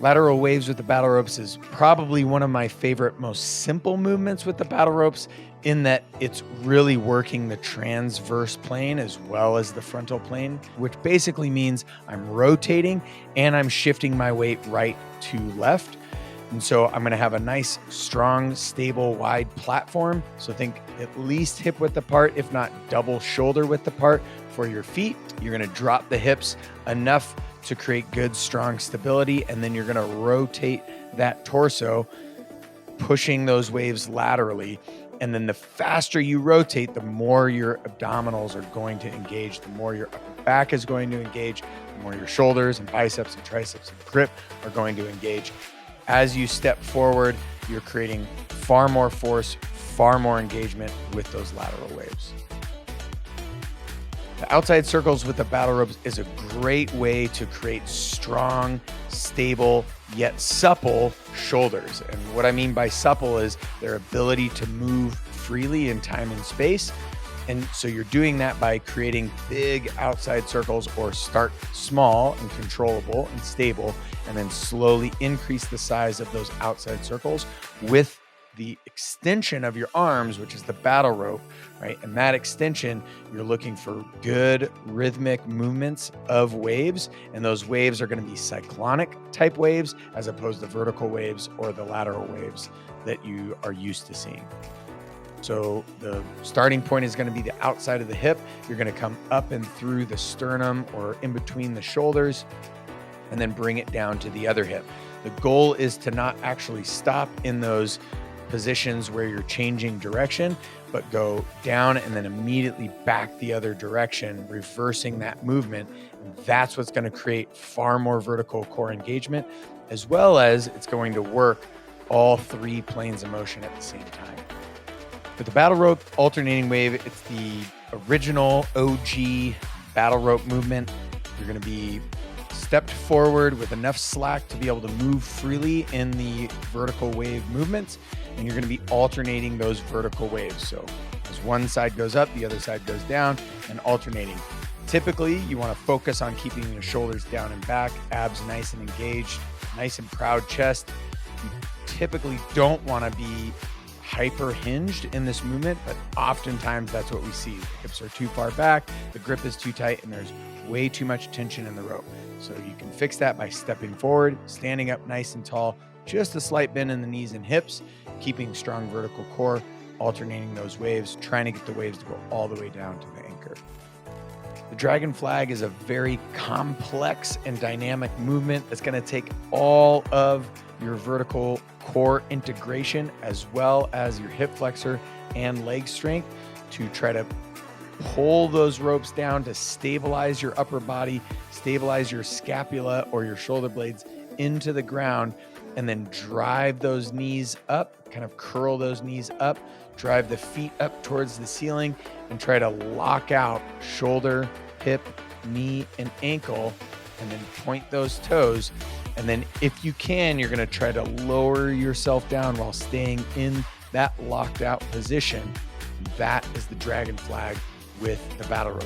Lateral waves with the battle ropes is probably one of my favorite, most simple movements with the battle ropes, in that it's really working the transverse plane as well as the frontal plane, which basically means I'm rotating and I'm shifting my weight right to left. And so I'm going to have a nice, strong, stable, wide platform. So think at least hip width apart, if not double shoulder width apart for your feet. You're going to drop the hips enough to create good, strong stability. And then you're going to rotate that torso, pushing those waves laterally. And then the faster you rotate, the more your abdominals are going to engage, the more your upper back is going to engage, the more your shoulders and biceps and triceps and grip are going to engage. As you step forward, you're creating far more force, far more engagement with those lateral waves. The outside circles with the battle ropes is a great way to create strong, stable, yet supple shoulders. And what I mean by supple is their ability to move freely in time and space. And so you're doing that by creating big outside circles, or start small and controllable and stable, and then slowly increase the size of those outside circles with the extension of your arms, which is the battle rope, right? And that extension, you're looking for good rhythmic movements of waves. And those waves are going to be cyclonic type waves as opposed to vertical waves or the lateral waves that you are used to seeing. So the starting point is going to be the outside of the hip. You're going to come up and through the sternum or in between the shoulders, and then bring it down to the other hip. The goal is to not actually stop in those positions where you're changing direction, but go down and then immediately back the other direction, reversing that movement. And that's what's going to create far more vertical core engagement, as well as it's going to work all three planes of motion at the same time. With the battle rope alternating wave, it's the original OG battle rope movement. You're going to be stepped forward with enough slack to be able to move freely in the vertical wave movements. And you're going to be alternating those vertical waves. So as one side goes up, the other side goes down, and alternating. Typically, you want to focus on keeping your shoulders down and back, abs nice and engaged, nice and proud chest. You typically don't want to be hyper hinged in this movement, but oftentimes that's what we see. The hips are too far back, the grip is too tight, and there's way too much tension in the rope. So you can fix that by stepping forward, standing up nice and tall, just a slight bend in the knees and hips, keeping strong vertical core, alternating those waves, trying to get the waves to go all the way down to the anchor. The dragon flag is a very complex and dynamic movement that's going to take all of your vertical core integration as well as your hip flexor and leg strength to try to pull those ropes down to stabilize your upper body, stabilize your scapula or your shoulder blades into the ground, and then drive those knees up, kind of curl those knees up, drive the feet up towards the ceiling, and try to lock out shoulder, hip, knee, and ankle, and then point those toes. And then if you can, you're going to try to lower yourself down while staying in that locked out position. That is the dragon flag with the battle rope.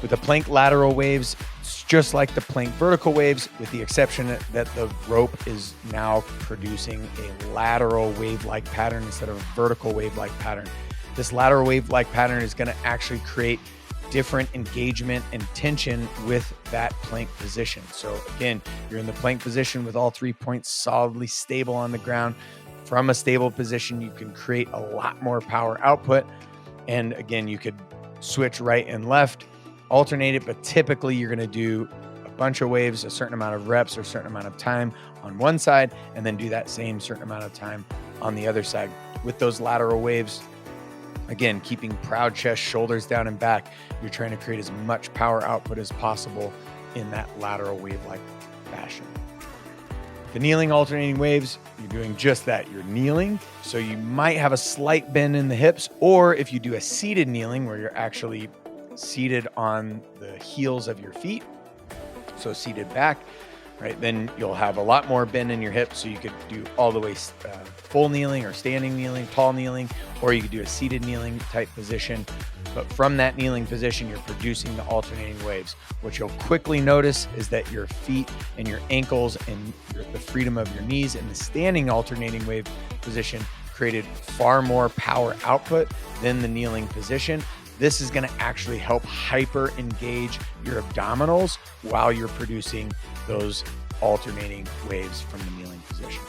With the plank lateral waves, it's just like the plank vertical waves, with the exception that the rope is now producing a lateral wave-like pattern instead of a vertical wave-like pattern. This lateral wave-like pattern is going to actually create different engagement and tension with that plank position. So again, you're in the plank position with all 3 points solidly stable on the ground. From a stable position, you can create a lot more power output. And again, you could switch right and left, alternate it, but typically you're going to do a bunch of waves, a certain amount of reps or a certain amount of time on one side, and then do that same certain amount of time on the other side. With those lateral waves, again, keeping proud chest, shoulders down and back, you're trying to create as much power output as possible in that lateral wave-like fashion. The kneeling alternating waves, you're doing just that. You're kneeling, so you might have a slight bend in the hips, or if you do a seated kneeling where you're actually seated on the heels of your feet, so seated back, right? Then you'll have a lot more bend in your hips, so you could do all the way full kneeling or standing kneeling, tall kneeling, or you could do a seated kneeling type position. But from that kneeling position, you're producing the alternating waves. What you'll quickly notice is that your feet and your ankles and the freedom of your knees in the standing alternating wave position created far more power output than the kneeling position. This is going to actually help hyper engage your abdominals while you're producing those alternating waves from the kneeling position.